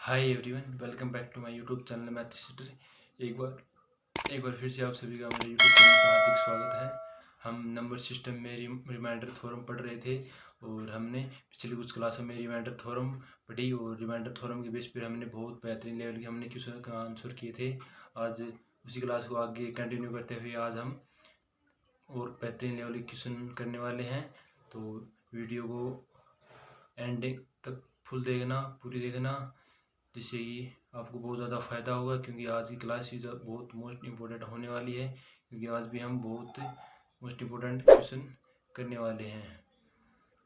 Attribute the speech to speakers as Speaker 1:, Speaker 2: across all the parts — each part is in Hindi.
Speaker 1: Hi everyone, welcome back to my YouTube channel Math Sister. एक बार फिर से आप सभी का मेरे यूट्यूब चैनल पर हार्दिक स्वागत है। हम नंबर सिस्टम में रिमाइंडर थ्योरम पढ़ रहे थे और हमने पिछली कुछ क्लासों में रिमाइंडर थ्योरम पढ़ी और रिमाइंडर थ्योरम के बेस पर हमने बहुत बेहतरीन लेवल के हमने क्वेश्चन का आंसर किए थे। आज उसी क्लास को आगे कंटिन्यू करते हुए आज हम और बेहतरीन लेवल के क्वेश्चन करने वाले हैं। तो वीडियो को एंडिंग तक फुल देखना, पूरी देखना, जिससे कि आपको बहुत ज़्यादा फ़ायदा होगा, क्योंकि आज की क्लास ही बहुत मोस्ट इम्पोर्टेंट होने वाली है। क्योंकि आज भी हम बहुत मोस्ट इम्पोर्टेंट क्वेश्चन करने वाले हैं।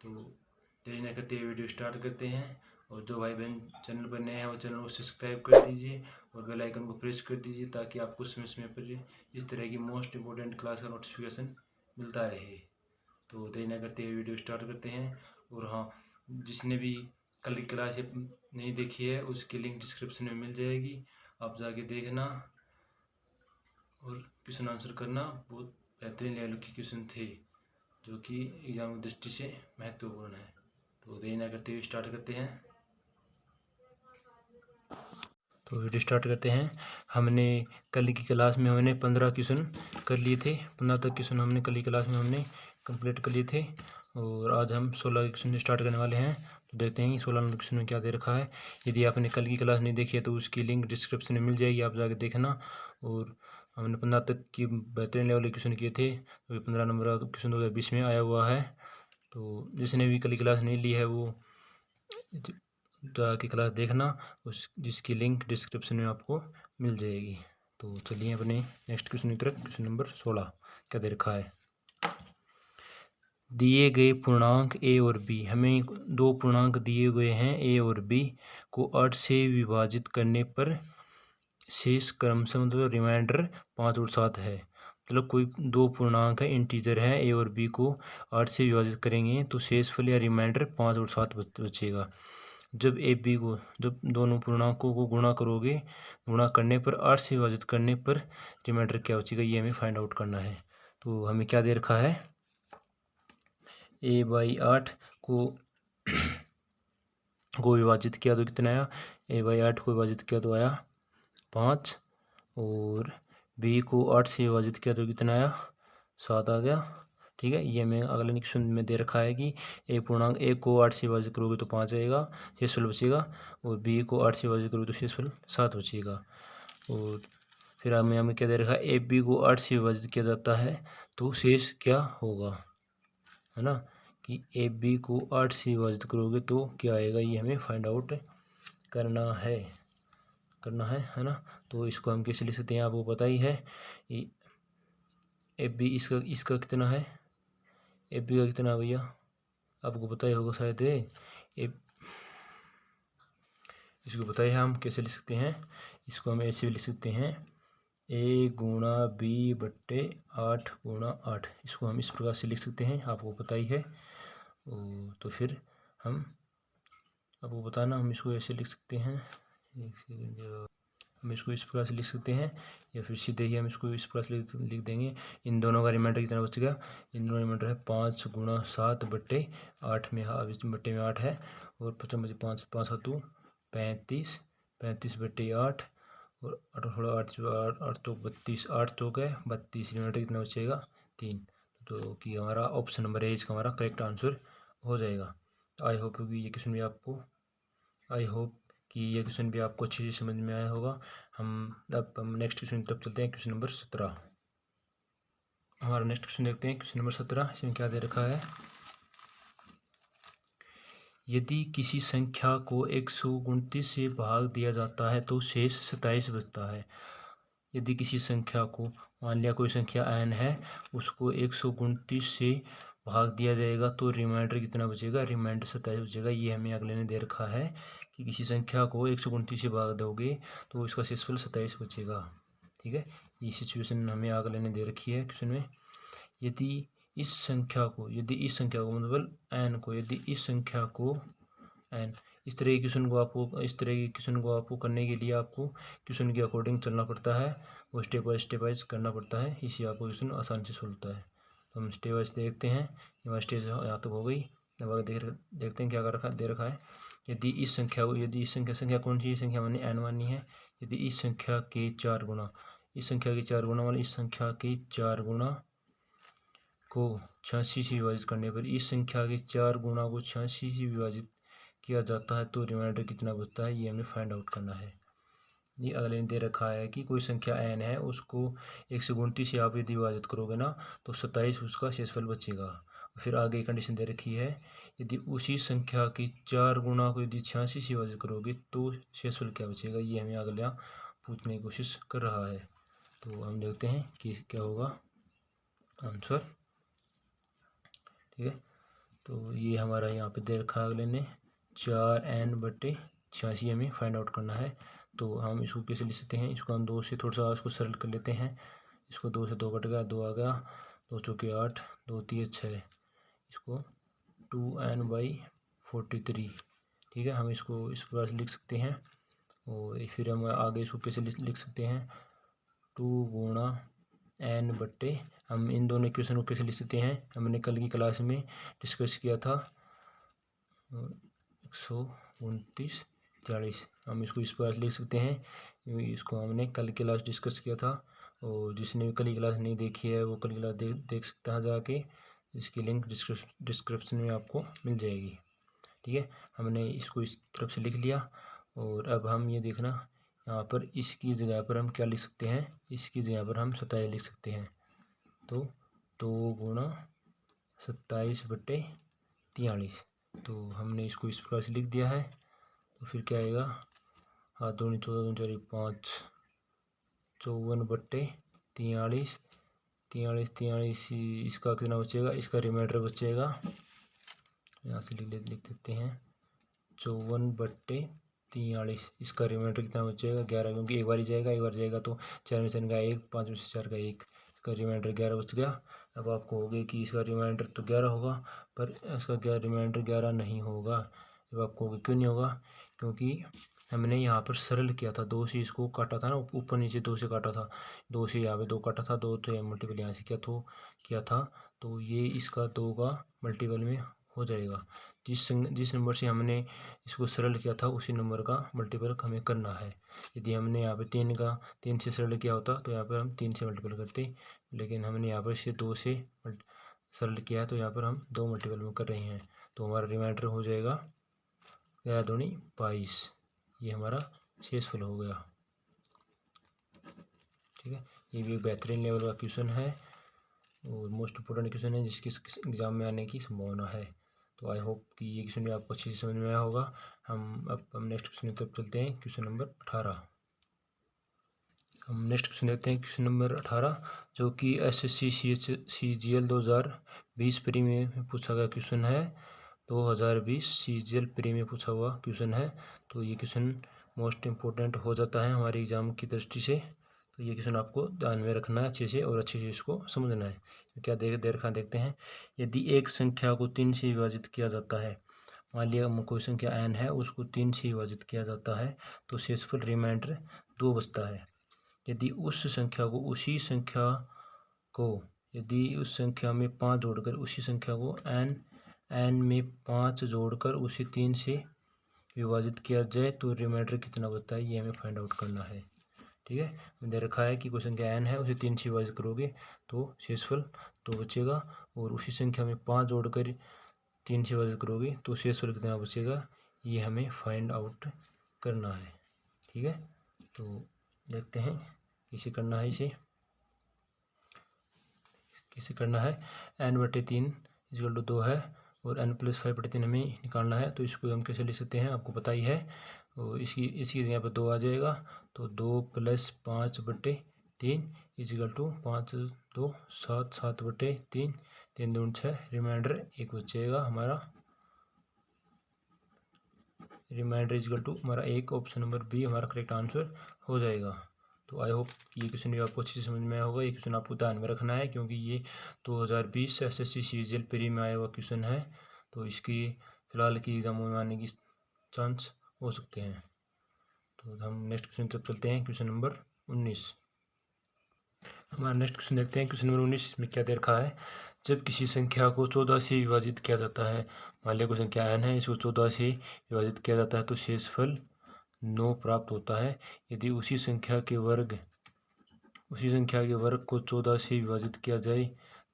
Speaker 1: तो देरी न करते हुए वीडियो स्टार्ट करते हैं। और जो भाई बहन चैनल पर नए हैं वो चैनल को सब्सक्राइब कर दीजिए और बेल आइकन को प्रेस कर दीजिए, ताकि आपको समय समय पर इस तरह की मोस्ट इम्पोर्टेंट क्लास का नोटिफिकेशन मिलता रहे। तो देरी न करते हुए वीडियो स्टार्ट करते हैं। और हाँ, जिसने भी कल की क्लास नहीं देखी है उसकी लिंक डिस्क्रिप्शन में मिल जाएगी, आप जाके देखना और क्वेश्चन आंसर करना। बहुत बेहतरीन लेवल के क्वेश्चन थे जो कि एग्जाम की दृष्टि से महत्वपूर्ण है। तो देरी न करते हुए स्टार्ट करते हैं। तो वीडियो स्टार्ट करते हैं। हमने कल की क्लास में हमने 15 क्वेश्चन कर लिए थे। 15 तक क्वेश्चन हमने कल की क्लास में हमने कंप्लीट कर लिए थे और आज हम 16 क्वेश्चन स्टार्ट करने वाले हैं। तो देखते हैं 16 क्वेश्चन में क्या दे रखा है। यदि आपने कल की क्लास नहीं देखी है तो उसकी लिंक डिस्क्रिप्शन में मिल जाएगी, आप जाके देखना। और हमने 15 तक की बेहतरीन लेवल के क्वेश्चन किए थे, तो 15 नंबर का क्वेश्चन 2020 में आया हुआ है। तो जिसने भी कल की क्लास नहीं ली है वो की क्लास देखना, उस जिसकी लिंक डिस्क्रिप्शन में आपको मिल जाएगी। तो चलिए अपने नेक्स्ट क्वेश्चन की तरफ। क्वेश्चन नंबर 16 क्या दे रखा है। दिए गए पूर्णांक ए और बी, हमें दो पूर्णांक दिए हुए हैं ए और बी को 8 से विभाजित करने पर शेष क्रमशः मतलब रिमाइंडर 5 और 7 है। मतलब कोई दो पूर्णांक है, इंटीजर है, ए और बी को 8 से विभाजित करेंगे तो शेषफल या रिमाइंडर 5 और 7 बचेगा। जब दोनों पूर्णांकों को गुणा करोगे, गुणा करने पर 8 से विभाजित करने पर रिमाइंडर क्या बचेगा, ये हमें फाइंड आउट करना है। तो हमें क्या दे रखा है, a/8 को विभाजित किया तो कितना आया, a/8 को विभाजित किया तो आया 5 और b को 8 से विभाजित किया तो कितना आया 7 आ गया। ठीक है, ये हमें अगले क्वेश्चन में दे रखा है कि ए पूर्णांक ए को 8 से विभाजित करोगे तो 5 आएगा, शेषफल बचेगा, और बी को 8 से विभाजित करोगे तो शेषफल 7 बचेगा। और फिर हमें क्या दे रखा है, ए बी को 8 से विभाजित किया जाता है तो शेष क्या होगा, है ना, कि ए बी को 8 से विभाजित करोगे तो क्या आएगा, ये हमें फाइंड आउट करना है ना। तो इसको हम कैसे लिख सकते हैं, आपको पता ही है। ए बी इसका कितना है, ए बी का कितना भैया आपको पता ही होगा शायद। इसको पता है, हम कैसे लिख सकते हैं, इसको हम ऐसे भी लिख सकते हैं, ए गुणा बी बट्टे 8 गुणा 8। इसको हम इस प्रकार से लिख सकते हैं, आपको पता ही है। तो फिर हम आपको बताना, हम इसको ऐसे लिख सकते हैं, हम इसको इस प्रकार से लिख सकते हैं, या फिर सीधे ही हम इसको इस प्रकार से लिख देंगे। इन दोनों का रिमाइंडर कितना बचेगा, इन दोनों रिमाइंडर है 5 गुणा 7 बट्टे 8 में, हाँ बट्टे में 8 है, और 5 बचे 5 5 7 35 35 बट्टे 8 और 8 थोड़ा 8 तो 32 8 चौक है 32, रिमाइंडर कितना बचेगा 3। तो कि हमारा ऑप्शन नंबर ए इसका हमारा करेक्ट आंसर हो जाएगा। आई होप कि ये क्वेश्चन भी आपको अच्छे से समझ में आया होगा। हम नेक्स्ट क्वेश्चन की तरफ चलते हैं। क्वेश्चन नंबर 17, हमारा नेक्स्ट क्वेश्चन देखते हैं। क्वेश्चन नंबर 17, इसमें क्या दे रखा है, यदि किसी संख्या को 129 से भाग दिया जाता है तो शेष 27 बचता है। यदि किसी संख्या को, मान लिया कोई संख्या n है, उसको 129 से भाग दिया जाएगा तो रिमाइंडर कितना बचेगा, रिमाइंडर 27 बचेगा। ये हमें अगले ने दे रखा है कि किसी संख्या को 129 से भाग दोगे तो इसका शेषफल 27 बचेगा। ठीक है, ये सिचुएशन हमें अगले ने दे रखी है क्वेश्चन में। यदि इस संख्या को मतलब इस संख्या को n, इस तरह के क्वेश्चन को आपको करने के लिए आपको क्वेश्चन के अकॉर्डिंग चलना पड़ता है, वो स्टेप वाइज करना पड़ता है, इसी आपको क्वेश्चन आसानी से सोल्व होता है। तो हम स्टेप वाइज देखते हैं। यहाँ स्टेज यहाँ तक हो गई, अब आगे देखते हैं क्या दे रखा है। यदि इस संख्या कौन सी संख्या मानी n मानी है, यदि इस संख्या के 4 गुना, इस संख्या के 4 गुना वाले इस संख्या के 4 गुना को 86 से विभाजित करने पर इस संख्या के 4 गुना को 86 से विभाजित किया जाता है तो रिमाइंडर कितना बचता है, ये हमें फाइंड आउट करना है। ये अगले दे रखा है कि कोई संख्या n है, उसको 129 से आप यदि विभाजित करोगे ना तो 27 उसका शेषफल बचेगा। फिर आगे कंडीशन दे रखी है, यदि उसी संख्या की 4 गुना को यदि 86 से विभाजित करोगे तो शेषफल क्या बचेगा, ये हमें अगला पूछने की कोशिश कर रहा है। तो हम देखते हैं कि क्या होगा आंसर। ठीक है, तो ये हमारा यहाँ पे दे रखा है अगले ने 4n/86 हमें फाइंड आउट करना है। तो हम इसको कैसे लिख सकते हैं, इसको हम 2 से थोड़ा सा इसको सरल कर लेते हैं। इसको 2 से 2 कट गया, 2 आ गया, 2 चौके 8, 2 3 6, इसको 2n/43। ठीक है, हम इसको इस प्रकार से लिख सकते हैं। और फिर हम आगे इसको कैसे लिख सकते हैं, 2 गुणा n/, हम इन दोनों इक्वेशन को कैसे लिख सकते हैं, हमने कल की क्लास में डिस्कस किया था 129 40, हम इसको इस प्रकार लिख सकते हैं। इसको हमने कल की क्लास डिस्कस किया था, और जिसने भी कल की क्लास नहीं देखी है वो कल की क्लास देख सकता है जाके, इसकी लिंक डिस्क्रिप्शन में आपको मिल जाएगी। ठीक है, हमने इसको इस तरफ से लिख लिया। और अब हम ये देखना, यहाँ पर इसकी जगह पर हम क्या लिख सकते हैं, इसकी जगह पर हम 27 लिख सकते हैं। तो 2 गुणा 27/43, तो हमने इसको इस प्रकार से लिख दिया है। तो फिर क्या आएगा, 7 दूनी 14 दूनी 5, 54/43, 43 इसका कितना बचेगा, इसका रिमाइंडर बचेगा, यहाँ से लिख देते हैं 54/43, इसका रिमाइंडर कितना बचेगा 11, क्योंकि एक बार ही जाएगा, एक बार जाएगा तो 4 में से 1 का 1, 5 में से 4 का 1, इसका रिमाइंडर 11 बच गया। अब आपको हो गया कि इसका रिमाइंडर तो 11 होगा, पर इसका क्या रिमाइंडर 11 नहीं होगा। अब आपको होगा क्यों नहीं होगा, क्योंकि हमने यहाँ पर सरल किया था, 2 से इसको काटा था ना, ऊपर नीचे 2 से काटा था, 2 से यहाँ पे 2 काटा था, 2 तो मल्टीपल यहाँ से किया था, तो ये इसका 2 का मल्टीपल में हो जाएगा। जिस नंबर से हमने इसको सरल किया था उसी नंबर का मल्टीपल हमें करना है। यदि हमने यहाँ पे 3 से सरल किया होता तो यहाँ पर हम 3 से मल्टीपल करते, लेकिन हमने यहाँ पर इसे 2 से सरल किया है तो यहाँ पर हम 2 मल्टीपल में कर रहे हैं। तो हमारा रिमाइंडर हो जाएगा 11 दूनी 22, ये हमारा शेषफल हो गया। ठीक है, ये भी एक बेहतरीन लेवल का क्वेश्चन है और मोस्ट इम्पोर्टेंट क्वेश्चन है जिसकी एग्जाम में आने की संभावना है। तो आई होप कि ये क्वेश्चन आपको अच्छे से समझ में आया होगा। हम नेक्स्ट क्वेश्चन की तरफ चलते हैं, क्वेश्चन नंबर 18। हम नेक्स्ट क्वेश्चन देखते हैं, क्वेश्चन नंबर 18, जो कि SSC CGL 2020 प्री में पूछा गया क्वेश्चन है। 2020 CGL प्री में पूछा हुआ क्वेश्चन है। तो ये क्वेश्चन मोस्ट इम्पोर्टेंट हो जाता है हमारे एग्जाम की दृष्टि से। तो ये क्वेश्चन आपको ध्यान में रखना है अच्छे से और अच्छे से इसको समझना है। क्या देखते हैं, यदि एक संख्या को 3 से विभाजित किया जाता है, मान लिया कोई संख्या n है, उसको 3 से विभाजित किया जाता है तो शेषफल रिमाइंडर 2 बचता है। यदि उस संख्या में 5 जोड़कर उसी संख्या को n में 5 जोड़कर उसे 3 से विभाजित किया जाए तो रिमाइंडर कितना बचता है, ये हमें फाइंड आउट करना है। ठीक है, दे रखा है कि कोई संख्या n है, उसे 3 से विभाजित करोगे तो शेषफल 2 बचेगा, और उसी संख्या में 5 जोड़कर 3 से विभाजित करोगे तो शेषफल कितना बचेगा, ये हमें फाइंड आउट करना है। ठीक है, तो देखते हैं कैसे करना है, n/3 = 2 है और n+5/3 हमें निकालना है। तो इसको हम कैसे लिख सकते हैं, आपको पता ही है। और इसकी जगह पर 2 आ जाएगा, तो 2 + 5/3 = 5 2 7 7/3, 3 दूनी 6, रिमाइंडर 1 बचेगा हमारा। रिमाइंडर = हमारा 1, ऑप्शन नंबर बी हमारा करेक्ट आंसर हो जाएगा। तो आई होप ये क्वेश्चन भी आपको अच्छे से समझ में आया होगा। ये क्वेश्चन आपको ध्यान में रखना है क्योंकि ये 2020 SSC CGL प्री में आया हुआ क्वेश्चन है, तो इसकी फिलहाल की एग्जामों में आने की चांस हो सकते हैं। तो हम नेक्स्ट क्वेश्चन तक चलते हैं, क्वेश्चन नंबर 19। हमारा नेक्स्ट क्वेश्चन देखते हैं। क्वेश्चन नंबर 19 में क्या दे रखा है। जब किसी संख्या को 14 से विभाजित किया जाता है, मान लिया कोई संख्या n है, इसको 14 से विभाजित किया जाता है तो शेषफल 9 प्राप्त होता है। यदि उसी संख्या के वर्ग को 14 से विभाजित किया जाए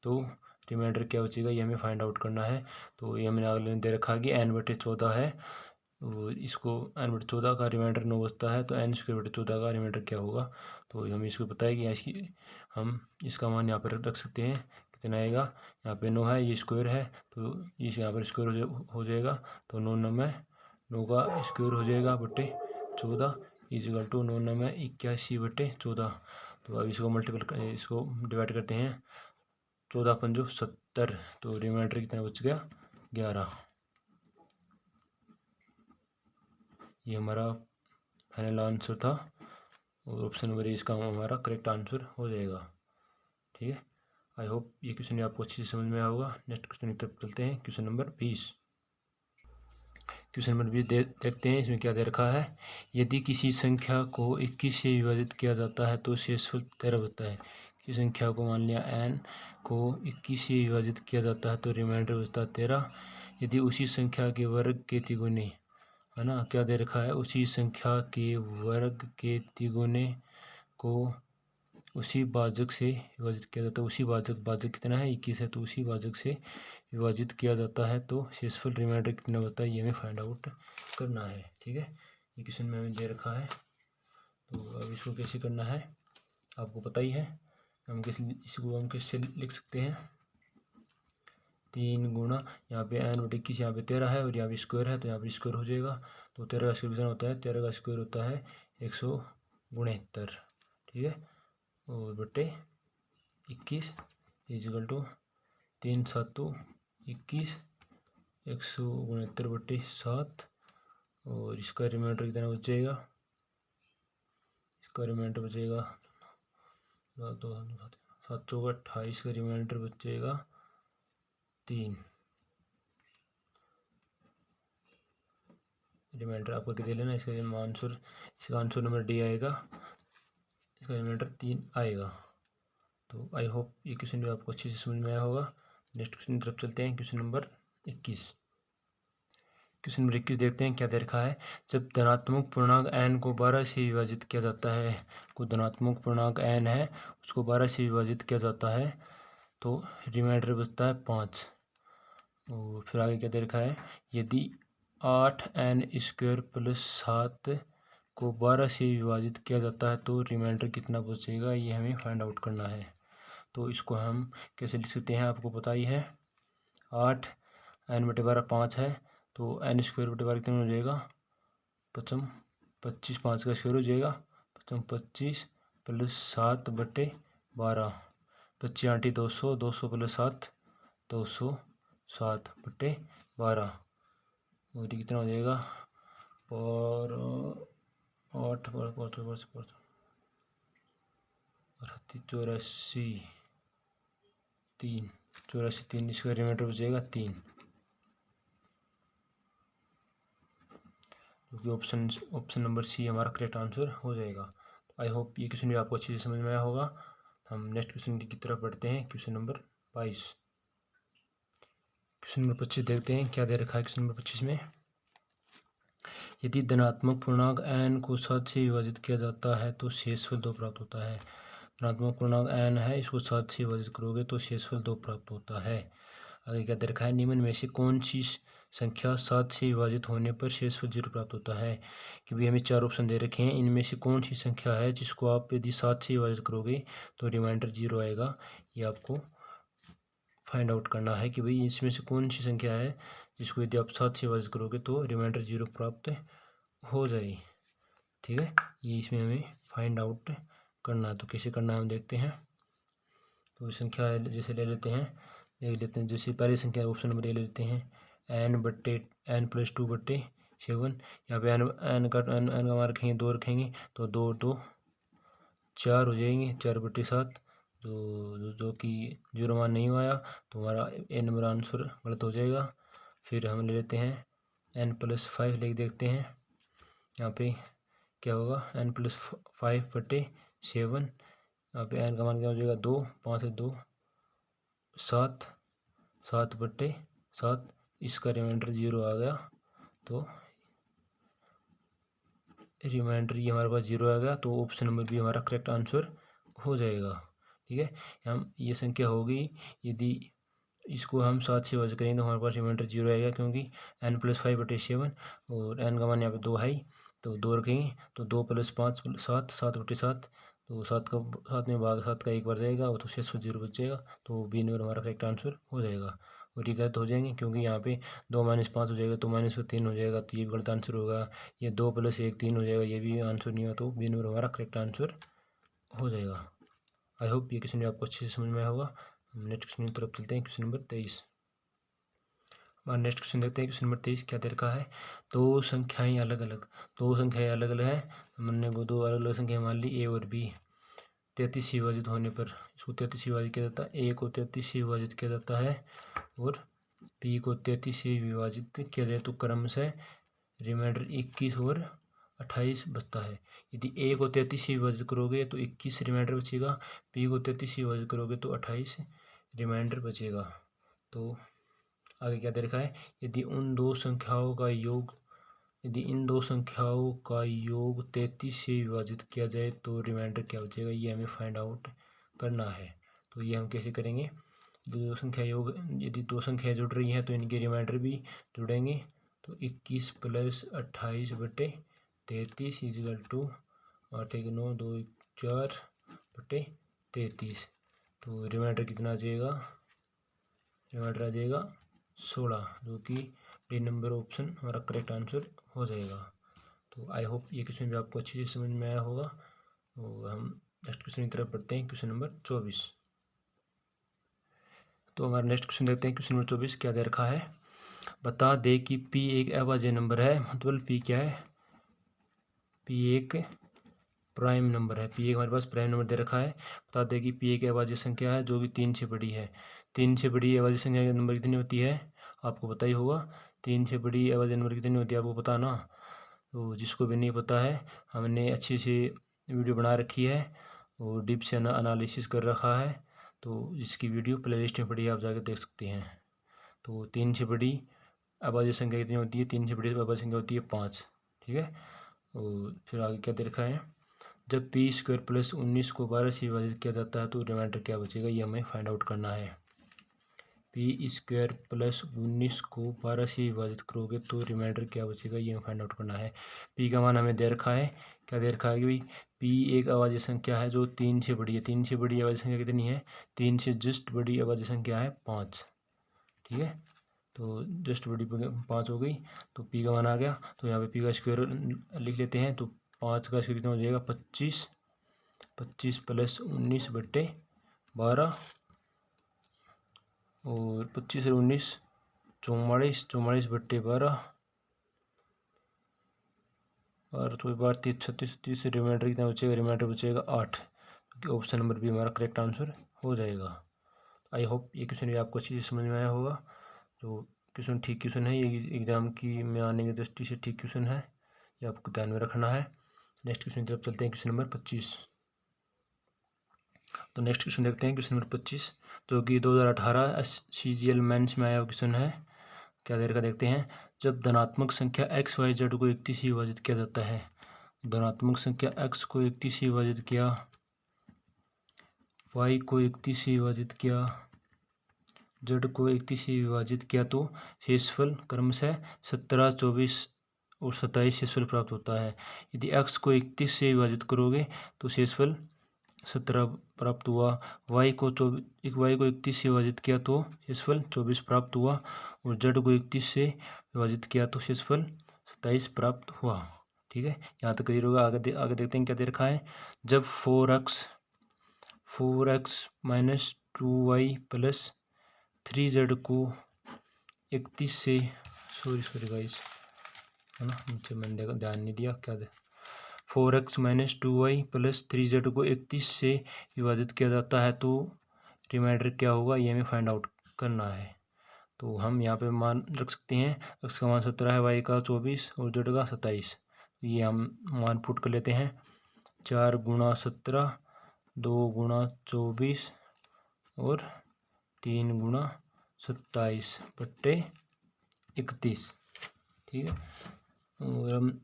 Speaker 1: तो रिमाइंडर क्या बचेगा, ये हमें फाइंड आउट करना है। तो ये हमने अगले दे रखा है कि n/14 है, और इसको n/14 का रिमाइंडर 9 बचता है, तो n²/14 का रिमाइंडर क्या होगा। तो हमें इसको पता है कि हम इसका मान यहाँ पर रख सकते हैं। कितना आएगा, यहाँ पे 9 है, ये स्क्वायर है, तो इस यहाँ पर स्क्वायर हो जाएगा। तो 9 का स्क्वायर हो जाएगा बटे 14 इजिकल टू 9 81/14। तो अब इसको डिवाइड करते हैं। 14 पंजो 70, तो रिमाइंडर कितना बच गया, 11। ये हमारा फाइनल आंसर था, और ऑप्शन नंबर ए इसका हमारा करेक्ट आंसर हो जाएगा। ठीक है, आई होप ये क्वेश्चन आपको अच्छी से समझ में आया होगा। नेक्स्ट क्वेश्चन की तरफ चलते हैं। क्वेश्चन नंबर 20 देखते हैं, इसमें क्या दे रखा है। यदि किसी संख्या को 21 से विभाजित किया जाता है तो शेषफल 13 बचता है। किसी संख्या को मान लिया n को 21 से विभाजित किया जाता है तो रिमाइंडर बचता है 13। यदि उसी संख्या के वर्ग के तिगुने, है ना, क्या दे रखा है, उसी संख्या के वर्ग के तिगुने को उसी भाजक से विभाजित किया जाता है। उसी भाजक कितना है, 21 है, तो उसी भाजक से विभाजित किया जाता है तो शेषफल रिमाइंडर कितना होता है, ये हमें फाइंड आउट करना है। ठीक है, ये क्वेश्चन में हमें दे रखा है। तो अब इसको कैसे करना है आपको पता ही है। इसको हम किससे लिख सकते हैं, 3 गुणा यहाँ पे n/21, यहाँ पे 13 है, और यहाँ पे स्क्वायर है, तो यहाँ पे स्क्वायर हो जाएगा। तो 13 का स्क्वायर कितना होता है, 13 का स्क्वायर होता है 169। ठीक है, और बटे 21 इजिकल टू 3 7 21, 169/7, और इसका रिमाइंडर कितना बचेगा, इसका रिमाइंडर बचेगा 7 चौका 28 का रिमाइंडर बचेगा 3। रिमाइंडर आपको दे लेना, इसका आंसर नंबर डी आएगा, इसका रिमाइंडर 3 आएगा। तो आई होप ये क्वेश्चन भी आपको अच्छे से समझ में आया होगा। नेक्स्ट क्वेश्चन की तरफ चलते हैं। क्वेश्चन नंबर 21 देखते हैं क्या दे रखा है। जब धनात्मक पूर्णांक n को 12 से विभाजित किया जाता है, कोई धनात्मक पूर्णांक n है, उसको 12 से विभाजित किया जाता है तो रिमाइंडर बचता है 5। और फिर आगे क्या दे रखा है, यदि 8n² + 7 को 12 से विभाजित किया जाता है तो रिमाइंडर कितना बचेगा, ये हमें फाइंड आउट करना है। तो इसको हम कैसे लिख सकते हैं, आपको पता ही है। 8n/12 5 है, तो n²/12 कितना हो जाएगा, 25 5 का स्क्वायर हो जाएगा 25 + 7/12, 25 8 200, 200 + 7 207/12, और ये कितना हो जाएगा, और 8 84 3, इसका रिमाइंडर बचेगा 3, क्योंकि ऑप्शन नंबर सी हमारा करेक्ट आंसर हो जाएगा। आई होप ये क्वेश्चन भी आपको अच्छे से समझ में आया होगा। हम नेक्स्ट क्वेश्चन की तरफ बढ़ते हैं। क्वेश्चन नंबर 22 क्वेश्चन नंबर 25 देखते हैं क्या दे रखा है। क्वेश्चन नंबर 25 में, यदि धनात्मक पूर्णांक n को 7 से विभाजित किया जाता है तो शेषफल 2 प्राप्त होता है। धनात्मक पूर्णांक n है, इसको 7 से विभाजित करोगे तो शेषफल 2 प्राप्त होता है। आगे क्या दे रखा है, निम्न में से कौन सी संख्या 7 से विभाजित होने पर शेषफल 0 प्राप्त होता है। कि भाई हमें 4 ऑप्शन दे रखे हैं, इनमें से कौन सी संख्या है जिसको आप यदि 7 से विभाजित करोगे तो रिमाइंडर 0 आएगा। ये आपको फाइंड आउट करना है कि भाई इसमें से कौन सी संख्या है जिसको यदि आप 7 से विभाजित करोगे तो रिमाइंडर 0 प्राप्त हो जाए। ठीक है, ये इसमें हमें फाइंड आउट करना है। तो कैसे करना है हम देखते हैं। तो संख्या जैसे ले लेते हैं, जैसे पहली संख्या ऑप्शन नंबर ए ले लेते हैं, n+2/7। यहाँ पे n का मान रखेंगे 2 रखेंगे, तो 2 2 4 हो जाएंगे, 4/7, जो कि 0 मान नहीं आया, तो हमारा ए नंबर आंसर गलत हो जाएगा। फिर हम ले लेते हैं n+5 लेके देखते हैं, यहाँ पे क्या होगा, n+5/7 यहाँ पे n का मान क्या हो जाएगा 2, 5 है 2, 7, 7/7, इसका रिमाइंडर 0 आ गया। तो रिमाइंडर ये हमारे पास 0 आ गया, तो ऑप्शन नंबर बी हमारा करेक्ट आंसर हो जाएगा। ठीक है, हम ये संख्या होगी, यदि इसको हम 7 से विभाजित करेंगे तो हमारे पास रिमाइंडर 0 आएगा, क्योंकि n+5/7 और n का मान यहाँ पे 2 है, तो 2 रखेंगे तो 2 + 5 7, 7/7, तो 7 में भाग 7 का 1 बार जाएगा और तो शेष 0 बच जाएगा। तो बी नंबर हमारा करेक्ट आंसर हो जाएगा। और ये गलत हो जाएंगे, क्योंकि यहाँ पे 2 - 5 हो जाएगा, तो -3 हो जाएगा, तो ये भी गलत आंसर होगा। ये 2 + 1 3 हो जाएगा, ये भी आंसर नहीं होगा, तो बी नंबर हमारा करेक्ट आंसर हो जाएगा। आई होप ये क्वेश्चन आपको अच्छे से समझ में आया होगा। हम नेक्स्ट क्वेश्चन की तरफ चलते हैं, क्वेश्चन नंबर 23। हमारा नेक्स्ट क्वेश्चन देखते हैं, क्वेश्चन नंबर 23 क्या दे रखा है। दो संख्याएं अलग अलग हैं, हमने वो दो अलग अलग संख्याएं मान ली, ए और बी। 33 से विभाजित होने पर इसको 33 से विभाजित किया जाता है, ए को 33 से विभाजित किया जाता है और बी को 33 से विभाजित किया जाए, तो क्रमशः रिमाइंडर 21 और 28 बचता है। यदि ए को 33 से विभाजित करोगे तो 21 रिमाइंडर बचेगा, बी को 33 से विभाजित करोगे तो 28 रिमाइंडर बचेगा। तो आगे क्या दे रखा है, यदि इन दो संख्याओं का योग 33 से विभाजित किया जाए तो रिमाइंडर क्या बचेगा, ये हमें फाइंड आउट करना है। तो ये हम कैसे करेंगे, यदि दो संख्या जुड़ रही हैं तो इनके रिमाइंडर भी जुड़ेंगे। तो 21 + 28/33 = 8 1 9 2 1 4/33। तो रिमाइंडर कितना आ जाएगा, रिमाइंडर आ जाएगा 16, जो कि डी नंबर ऑप्शन हमारा करेक्ट आंसर हो जाएगा। तो आई होप ये क्वेश्चन भी आपको अच्छे से समझ में आया होगा। और हम नेक्स्ट क्वेश्चन की तरफ पढ़ते हैं, क्वेश्चन नंबर 24। तो हमारा नेक्स्ट क्वेश्चन देखते हैं, क्वेश्चन नंबर 24 क्या दे रखा है। बता दे कि पी एक अभाज्य नंबर है, मतलब पी क्या है, पी एक प्राइम नंबर है। पी एक हमारे पास प्राइम नंबर दे रखा है। बता दे कि पी एक अभाज्य संख्या है जो कि 3 से बड़ी है। 3 से बड़ी अभाज्य संख्या का नंबर कितनी होती है, आपको पता ही होगा। 3 से बड़ी अभाज्य नंबर कितनी होती है आपको पता ना। तो जिसको भी नहीं पता है, हमने अच्छे से वीडियो बना रखी है और डीप से एनालिसिस कर रखा है, तो जिसकी वीडियो प्लेलिस्ट में पड़ी है, आप जाकर देख सकते हैं। तो 3 से बड़ी अभाज्य संख्या कितनी होती है, 3 से बड़ी अभाज्य संख्या होती है 5। ठीक है, और फिर आगे क्या दे रखा है, जब p² + 19 को 12 से विभाजित किया जाता है तो रिमाइंडर क्या बचेगा, ये हमें फाइंड आउट करना है। p² + 19 को 12 से विभाजित करोगे तो रिमाइंडर क्या बचेगा, ये हमें फाइंड आउट करना है। p का मान हमें दे रखा है, क्या दे रखा है कि भाई p एक अभाज्य संख्या है जो 3 से बड़ी है। 3 से बड़ी अभाज्य संख्या कितनी है, 3 से जस्ट बड़ी अभाज्य संख्या है 5। ठीक है, तो जस्ट बड़ी 5 हो गई, तो p का मान आ गया। तो यहाँ पे p का स्क्वायर लिख लेते हैं, तो 5 का स्क्वायर कितना हो जाएगा 25 + 19/12 और 25 और 19 44 44/12 और 36 30 से रिमाइंडर कितना बचेगा, रिमाइंडर बचेगा 8। ऑप्शन नंबर बी हमारा करेक्ट आंसर हो जाएगा। आई होप ये क्वेश्चन भी आपको अच्छी से समझ में आया होगा। तो क्वेश्चन ठीक क्वेश्चन है, ये एग्जाम की में आने की दृष्टि से ठीक क्वेश्चन है, ये आपको ध्यान में रखना है। नेक्स्ट क्वेश्चन की तरफ चलते हैं, क्वेश्चन नंबर 25। तो नेक्स्ट क्वेश्चन देखते हैं, क्वेश्चन नंबर 25, जो कि 2018 CGL मेंस में आया क्वेश्चन है। क्या देर का देखते हैं, जब धनात्मक संख्या XYZ को 31 से विभाजित किया जाता है, धनात्मक संख्या x को 31 से विभाजित किया, y को 31 से विभाजित किया, z को 31 से विभाजित किया, तो शेषफल क्रमशः 17 24 और 27 शेषफल प्राप्त होता है। यदि x को 31 से विभाजित करोगे तो शेषफल 17 प्राप्त हुआ, y को 31 से विभाजित किया तो शेषफल 24 प्राप्त हुआ और z को 31 से विभाजित किया तो शेषफल 27 प्राप्त हुआ। ठीक है, यहाँ तक क्लियर होगा। आगे देखते हैं क्या दे रखा है, जब 4x - 2y + 3z को 31 से सॉरी गाइस, है ना, नीचे मैंने ध्यान नहीं दिया, क्या 4x - 2y + 3z को 31 से विभाजित किया जाता है तो रिमाइंडर क्या होगा, ये हमें फाइंड आउट करना है। तो हम यहाँ पे मान रख सकते हैं, x का मान 17 है, y का 24 और z का 27। ये हम मान पुट कर लेते हैं, 4 × 17 2 गुणा 24 और 3 गुणा 27 बट्टे 31। ठीक है, और हम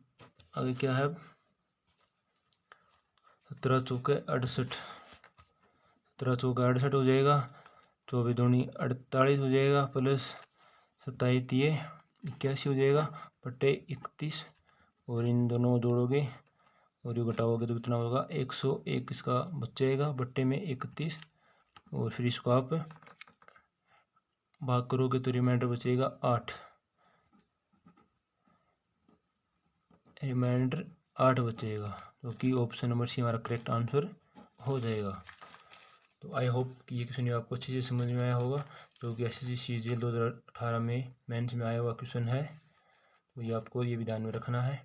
Speaker 1: आगे क्या है, 17 चौके 68, 17 चौके 68 हो जाएगा, 24 दूनी 48 हो जाएगा, प्लस 27 ये 81 हो जाएगा बट्टे 31। और इन दोनों को जोड़ोगे और ये घटाओगे तो कितना होगा, 101 इसका बच जाएगा बट्टे में 31। और फिर इसको आप भाग करोगे तो रिमाइंडर बचेगा 8, रिमाइंडर 8 बचेगा, जो कि ऑप्शन नंबर सी हमारा करेक्ट आंसर हो जाएगा। तो आई होप कि ये क्वेश्चन आपको अच्छे से समझ में आया होगा, जो कि एसएससी सीजीएल 2018 में मेंस में आया हुआ क्वेश्चन है। तो ये आपको ये भी ध्यान में रखना है।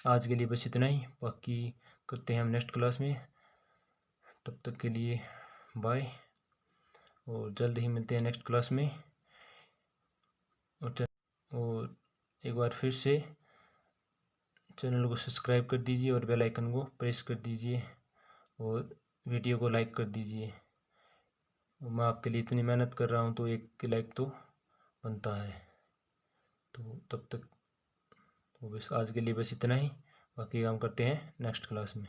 Speaker 1: आज के लिए बस इतना ही, बाकी करते हैं हम नेक्स्ट क्लास में। तब तक के लिए बाय, और जल्द ही मिलते हैं नेक्स्ट क्लास में। और एक बार फिर से चैनल को सब्सक्राइब कर दीजिए और बेल आइकन को प्रेस कर दीजिए और वीडियो को लाइक कर दीजिए। मैं आपके लिए इतनी मेहनत कर रहा हूँ तो एक लाइक तो बनता है। तो तब तक तो बस आज के लिए बस इतना ही, बाकी काम करते हैं नेक्स्ट क्लास में।